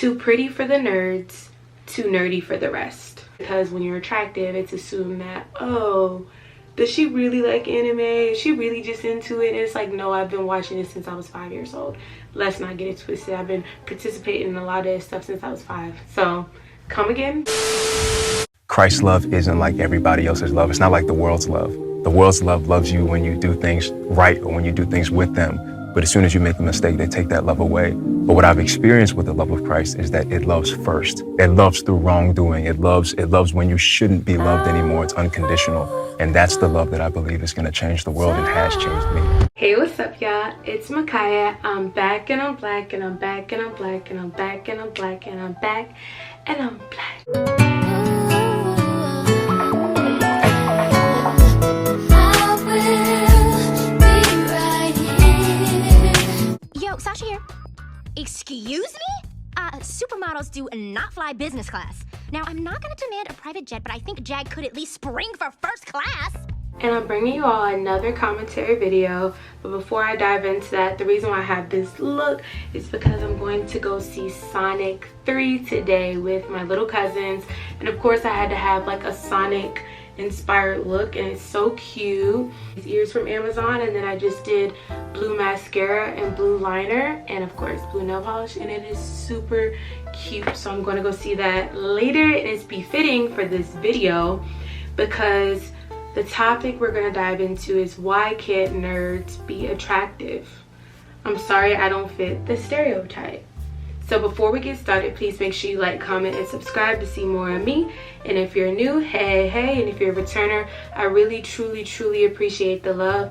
Too pretty for the nerds, too nerdy for the rest. Because when you're attractive, it's assumed that, oh, does she really like anime? Is she really just into it? And it's like, no, I've been watching it since I was 5 years old. Let's not get it twisted. I've been participating in a lot of this stuff since I was 5. So, come again? Christ's love isn't like everybody else's love. It's not like the world's love. The world's love loves you when you do things right or when you do things with them. But as soon as you make a mistake, they take that love away. But what I've experienced with the love of Christ is that it loves first. It loves through wrongdoing. It loves when you shouldn't be loved anymore. It's unconditional. And that's the love that I believe is going to change the world and has changed me. Hey, what's up, y'all? It's Micaiah. I'm back and I'm black and I'm back and I'm black and I'm back and I'm black and I'm back and I'm black. Sasha here. Excuse me? Supermodels do not fly business class. Now, I'm not gonna demand a private jet, but I think Jag could at least spring for first class. And I'm bringing you all another commentary video. But before I dive into that, the reason why I have this look is because I'm going to go see Sonic 3 today with my little cousins. And of course, I had to have like a Sonic inspired look, and it's so cute. These ears from Amazon, and then I just did blue mascara and blue liner, and of course blue nail polish, and it is super cute. So I'm going to go see that later, and it's befitting for this video because the topic we're going to dive into is why can't nerds be attractive? I'm sorry, I don't fit the stereotype. So before we get started, please make sure you like, comment, and subscribe to see more of me. And if you're new, hey, and if you're a returner, I really, truly appreciate the love.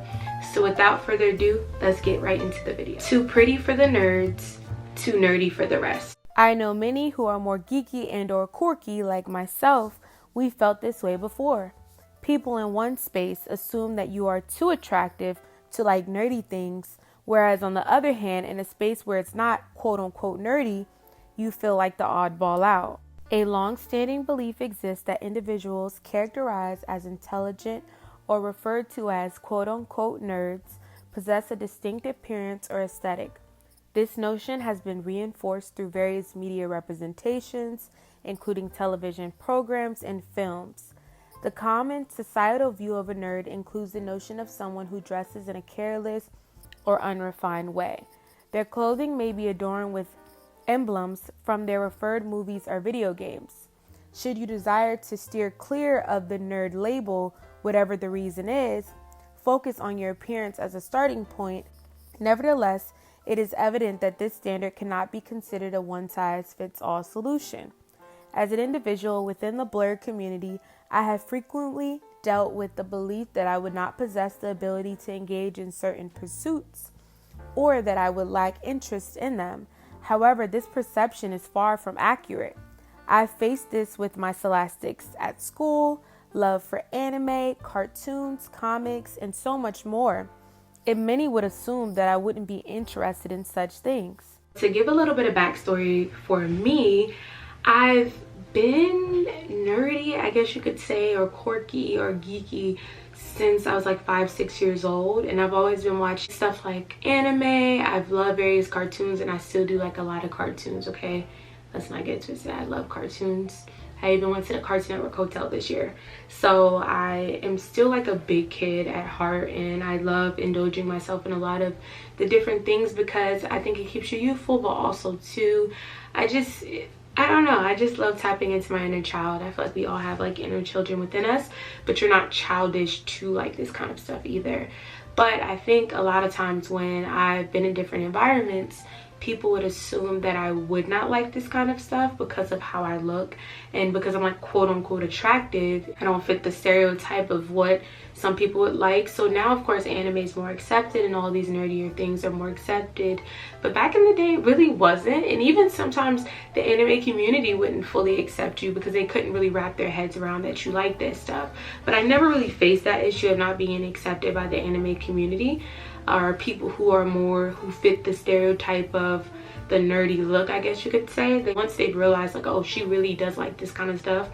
So without further ado, let's get right into the video. Too pretty for the nerds, too nerdy for the rest. I know many who are more geeky and or quirky like myself. We felt this way before. People in one space assume that you are too attractive to like nerdy things, whereas on the other hand, in a space where it's not quote-unquote nerdy, you feel like the oddball out. A long-standing belief exists that individuals characterized as intelligent or referred to as quote-unquote nerds possess a distinct appearance or aesthetic. This notion has been reinforced through various media representations, including television programs and films. The common societal view of a nerd includes the notion of someone who dresses in a careless or unrefined way. Their clothing may be adorned with emblems from their referred movies or video games. Should you desire to steer clear of the nerd label, whatever the reason is, focus on your appearance as a starting point. Nevertheless, it is evident that this standard cannot be considered a one-size-fits-all solution. As an individual within the blerd community, I have frequently dealt with the belief that I would not possess the ability to engage in certain pursuits or that I would lack interest in them. However, this perception is far from accurate. I've faced this with my scholastics at school, love for anime, cartoons, comics, and so much more. And many would assume that I wouldn't be interested in such things. To give a little bit of backstory for me, I've been nerdy, I guess you could say, or quirky or geeky since I was like 5-6 years old, and I've always been watching stuff like anime. I've loved various cartoons, and I still do like a lot of cartoons. Okay, let's not get twisted. I love cartoons. I even went to the Cartoon Network Hotel this year. So I am still like a big kid at heart, and I love indulging myself in a lot of the different things because I think it keeps you youthful, but also too, I don't know, I just love tapping into my inner child. I feel like we all have like inner children within us, but you're not childish to like this kind of stuff either. But I think a lot of times when I've been in different environments, people would assume that I would not like this kind of stuff because of how I look and because I'm like quote unquote attractive. I don't fit the stereotype of what some people would like. So now of course anime is more accepted and all these nerdier things are more accepted, but back in the day it really wasn't. And even sometimes the anime community wouldn't fully accept you because they couldn't really wrap their heads around that you like this stuff. But I never really faced that issue of not being accepted by the anime community, or people who fit the stereotype of the nerdy look, I guess you could say. Once they realized like, oh, she really does like this kind of stuff,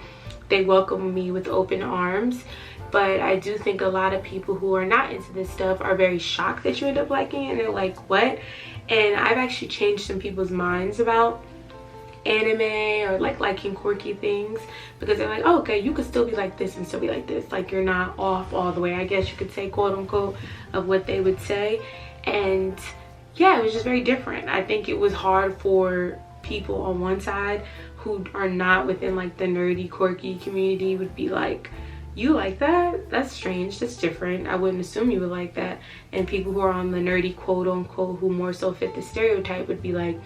they welcome me with open arms. But I do think a lot of people who are not into this stuff are very shocked that you end up liking it, and they're like, what? And I've actually changed some people's minds about anime or like liking quirky things, because they're like, oh, okay, you could still be like this and still be like this, like you're not off all the way, I guess you could say, quote unquote, of what they would say. And yeah, it was just very different. I think it was hard for people on one side who are not within like the nerdy quirky community would be like, you like that? That's strange, that's different, I wouldn't assume you would like that. And people who are on the nerdy quote unquote who more so fit the stereotype would be like,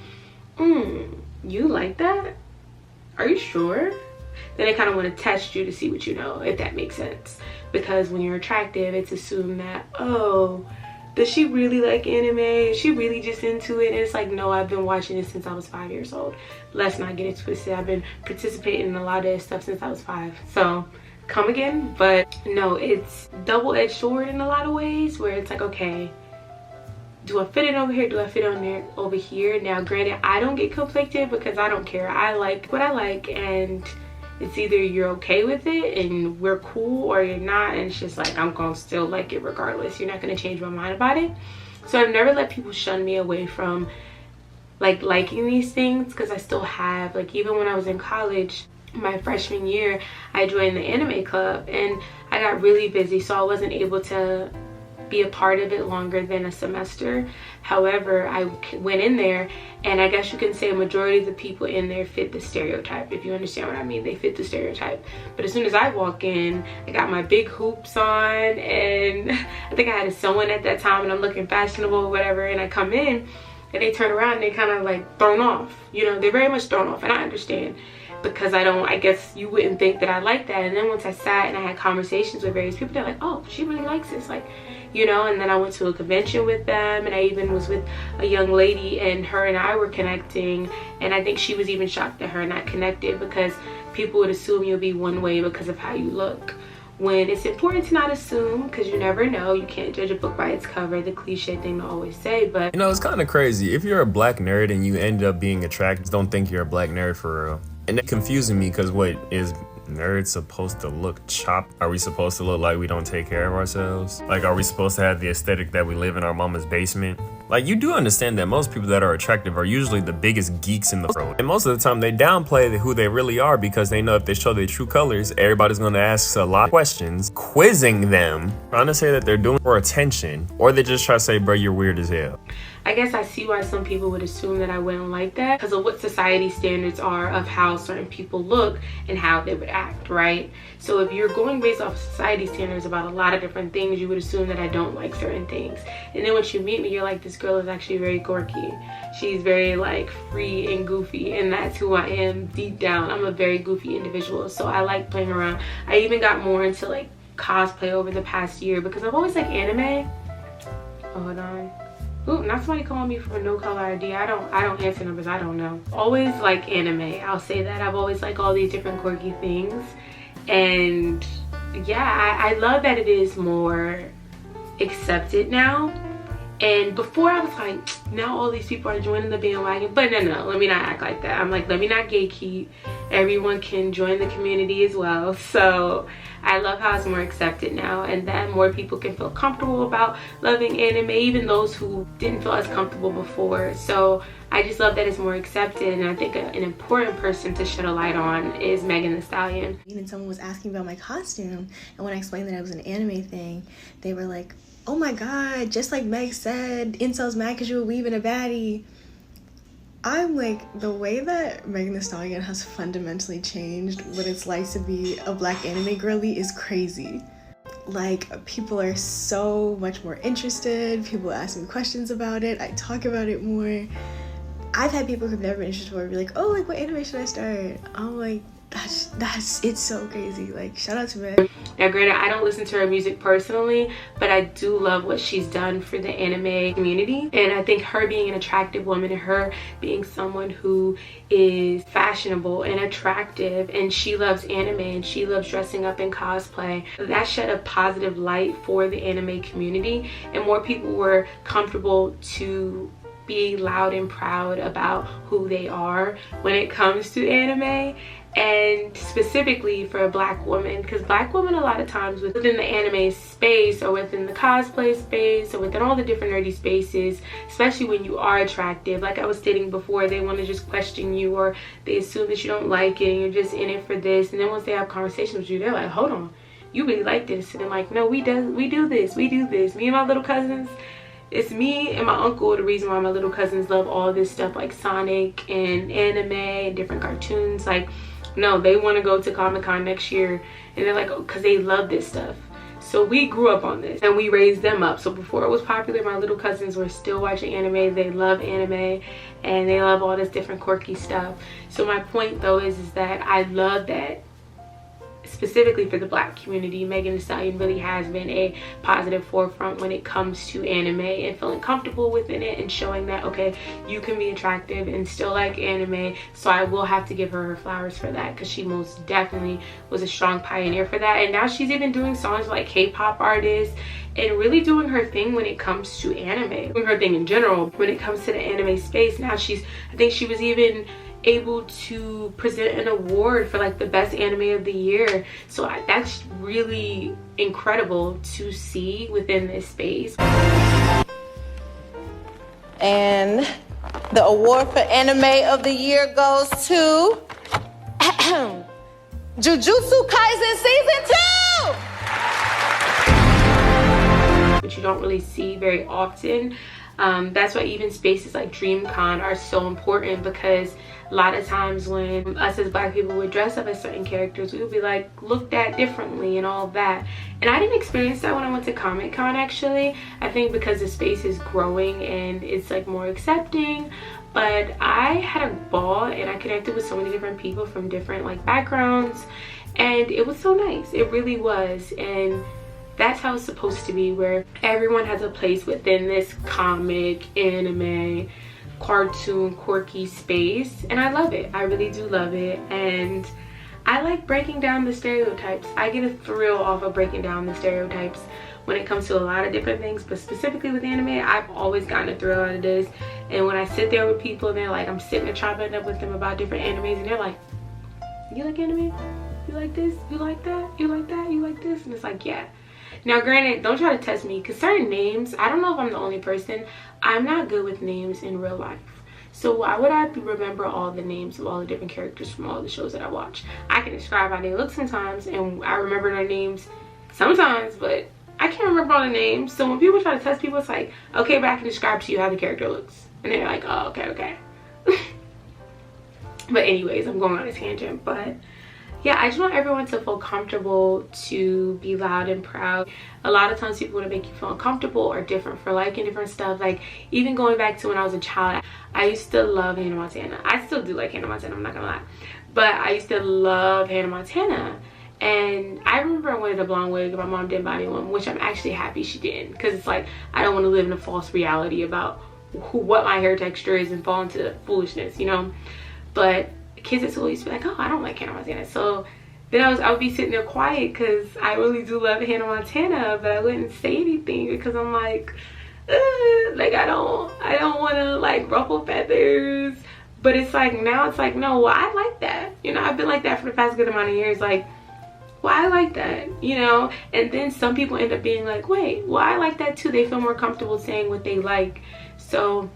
you like that? Are you sure? Then they kind of want to test you to see what you know, if that makes sense. Because when you're attractive, it's assumed that, oh, does she really like anime? Is she really just into it? And it's like, no, I've been watching it since I was 5 years old. Let's not get it twisted. I've been participating in a lot of this stuff since I was 5. So come again. But no, it's double-edged sword in a lot of ways, where it's like, okay, do I fit it over here? Do I fit on there over here? Now, granted, I don't get conflicted because I don't care. I like what I like, and it's either you're okay with it and we're cool, or you're not, and it's just like, I'm gonna still like it regardless. You're not gonna change my mind about it. So I've never let people shun me away from like liking these things, because I still have, like, even when I was in college, my freshman year, I joined the anime club and I got really busy, so I wasn't able to be a part of it longer than a semester. However, I went in there, and I guess you can say a majority of the people in there fit the stereotype, if you understand what I mean. They fit the stereotype. But as soon as I walk in, I got my big hoops on, and I think I had a sew-in at that time, and I'm looking fashionable or whatever, and I come in and they turn around and they kind of like thrown off, you know, they're very much thrown off. And I understand, because I guess you wouldn't think that I like that. And then once I sat and I had conversations with various people, they're like, oh, she really likes this, like, you know. And then I went to a convention with them, and I even was with a young lady, and her and I were connecting, and I think she was even shocked that her and I connected, because people would assume you'll be one way because of how you look, when it's important to not assume, because you never know. You can't judge a book by its cover, the cliche thing to always say. But you know, it's kind of crazy. If you're a black nerd and you end up being attracted, don't think you're a black nerd for real. And it's confusing me, because what is nerds supposed to look chopped? Are we supposed to look like we don't take care of ourselves? Like, are we supposed to have the aesthetic that we live in our mama's basement? Like, you do understand that most people that are attractive are usually the biggest geeks in the world. And most of the time they downplay who they really are, because they know if they show their true colors, everybody's gonna ask a lot of questions, quizzing them, trying to say that they're doing it for attention, or they just try to say, bro, you're weird as hell. I guess I see why some people would assume that I wouldn't like that, because of what society standards are of how certain people look and how they would act, right? So if you're going based off society standards about a lot of different things, you would assume that I don't like certain things. And then once you meet me, you're like, this girl is actually very quirky. She's very like free and goofy, and that's who I am deep down. I'm a very goofy individual, so I like playing around. I even got more into like cosplay over the past year, because I've always liked anime. Oh, hold on. Ooh, not somebody calling me for a no color ID. I don't answer numbers. I don't know. Always like anime. I'll say that. I've always liked all these different quirky things. And yeah, I love that it is more accepted now. And before I was like, now all these people are joining the bandwagon. But no, let me not act like that. I'm like, let me not gatekeep. Everyone can join the community as well. So I love how it's more accepted now, and that more people can feel comfortable about loving anime, even those who didn't feel as comfortable before. So I just love that it's more accepted, and I think an important person to shed a light on is Megan Thee Stallion. Even someone was asking about my costume, and when I explained that it was an anime thing, they were like, oh my god, just like Meg said, incels mad because you're a weeb and a baddie. I'm like, the way that Megan Thee Stallion has fundamentally changed what it's like to be a black anime girly is crazy. Like, people are so much more interested, people ask me questions about it, I talk about it more. I've had people who've never been interested before be like, oh, like, what anime should I start? I'm like, it's so crazy. Like, shout out to Meg. Now granted, I don't listen to her music personally, but I do love what she's done for the anime community. And I think her being an attractive woman, and her being someone who is fashionable and attractive, and she loves anime and she loves dressing up in cosplay, that shed a positive light for the anime community, and more people were comfortable to be loud and proud about who they are when it comes to anime. and specifically for a black woman, because black women a lot of times within the anime space or within the cosplay space or within all the different nerdy spaces, especially when you are attractive, like I was stating before, they want to just question you, or they assume that you don't like it and you're just in it for this, and then once they have conversations with you, they're like, hold on, you really like this? And I'm like, no, we do this. Me and my little cousins, it's me and my uncle, the reason why my little cousins love all this stuff like Sonic and anime and different cartoons. Like, no, they want to go to Comic-Con next year, and they're like, oh, because they love this stuff. So we grew up on this and we raised them up. So before it was popular, my little cousins were still watching anime. They love anime and they love all this different quirky stuff. So my point though is that I love that specifically for the black community, Megan Thee Stallion really has been a positive forefront when it comes to anime and feeling comfortable within it and showing that, okay, you can be attractive and still like anime. So I will have to give her flowers for that, because she most definitely was a strong pioneer for that. And now she's even doing songs like K-pop artists and really doing her thing when it comes to anime, doing her thing in general when it comes to the anime space. Now I think she was even able to present an award for like the best anime of the year. So that's really incredible to see within this space. And the award for anime of the year goes to Jujutsu Kaisen Season 2! Which you don't really see very often. That's why even spaces like DreamCon are so important, because a lot of times when us as black people would dress up as certain characters, we would be like looked at differently and all that. And I didn't experience that when I went to Comic-Con actually. I think because the space is growing and it's like more accepting. But I had a ball and I connected with so many different people from different like backgrounds, and it was so nice. It really was. And that's how it's supposed to be, where everyone has a place within this comic, anime, cartoon, quirky space. And I love it. I really do love it. And I like breaking down the stereotypes. I get a thrill off of breaking down the stereotypes when it comes to a lot of different things, but specifically with anime, I've always gotten a thrill out of this. And when I sit there with people and they're like, I'm sitting and chopping up with them about different animes, and they're like, you like anime? You like this? You like that? You like that? You like this? And it's like, yeah. Now granted, don't try to test me, because certain names, I don't know if I'm the only person, I'm not good with names in real life. So why would I remember all the names of all the different characters from all the shows that I watch? I can describe how they look sometimes, and I remember their names sometimes, but I can't remember all the names. So when people try to test people, it's like, okay, but I can describe to you how the character looks. And they're like, oh, okay. But anyways, I'm going on a tangent, but yeah, I just want everyone to feel comfortable to be loud and proud. A lot of times people want to make you feel uncomfortable or different for liking different stuff. Like even going back to when I was a child, I used to love Hannah Montana. I still do like Hannah Montana, I'm not gonna lie. But I used to love Hannah Montana. And I remember I wanted a blonde wig, my mom didn't buy me one, which I'm actually happy she didn't. Because it's like, I don't want to live in a false reality about what my hair texture is and fall into foolishness, you know? But kids at school used to be like, oh, I don't like Hannah Montana. So then I would be sitting there quiet, because I really do love Hannah Montana, but I wouldn't say anything because I'm like I don't want to like ruffle feathers. But it's like now it's like, no, well, I like that, you know. I've been like that for the past good amount of years, like, well, I like that, you know. And then some people end up being like, wait, well, I like that too. They feel more comfortable saying what they like. So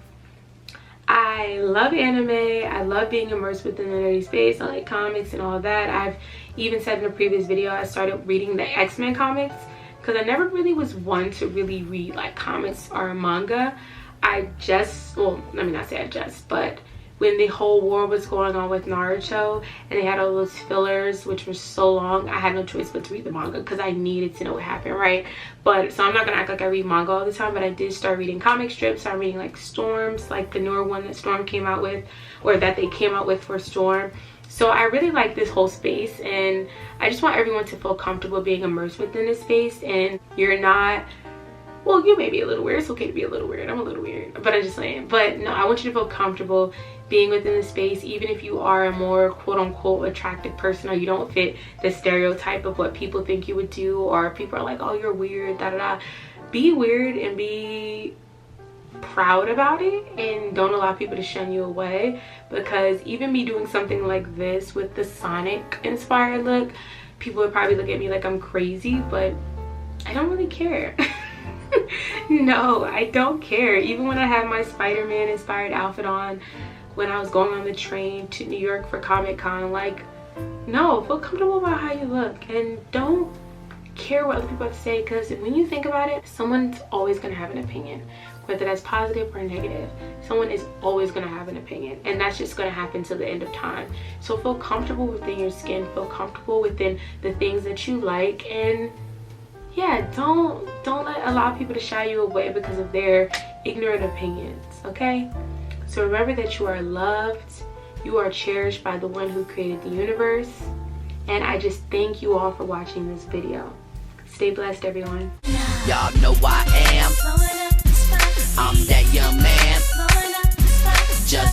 I love anime. I love being immersed within the nerdy space. I like comics and all that. I've even said in a previous video, I started reading the X-Men comics, because I never really was one to really read like comics or manga. Well, let me not say but when the whole war was going on with Naruto and they had all those fillers, which were so long, I had no choice but to read the manga, because I needed to know what happened, right? But so I'm not gonna act like I read manga all the time, but I did start reading comic strips. I'm reading like Storms, like the newer one that Storm came out with, or that they came out with for Storm. So I really like this whole space, and I just want everyone to feel comfortable being immersed within this space. And you're not, well, you may be a little weird. It's okay to be a little weird. I'm a little weird, but I'm just saying. But no, I want you to feel comfortable being within the space, even if you are a more quote-unquote attractive person, or you don't fit the stereotype of what people think you would do, or people are like, oh, you're weird, da da da. Be weird and be proud about it and don't allow people to shun you away, because even me doing something like this with the Sonic inspired look, people would probably look at me like I'm crazy, but I don't really care. No, I don't care. Even when I had my Spider-Man inspired outfit on when I was going on the train to New York for Comic-Con, like, no, feel comfortable about how you look and don't care what other people have to say, because when you think about it, someone's always going to have an opinion, whether that's positive or negative. Someone is always going to have an opinion, and that's just going to happen till the end of time. So feel comfortable within your skin, feel comfortable within the things that you like, and yeah, don't allow people to shy you away because of their ignorant opinions, okay? So remember that you are loved, you are cherished by the one who created the universe, and I just thank you all for watching this video. Stay blessed, everyone. Y'all know I am. I'm that young man. Just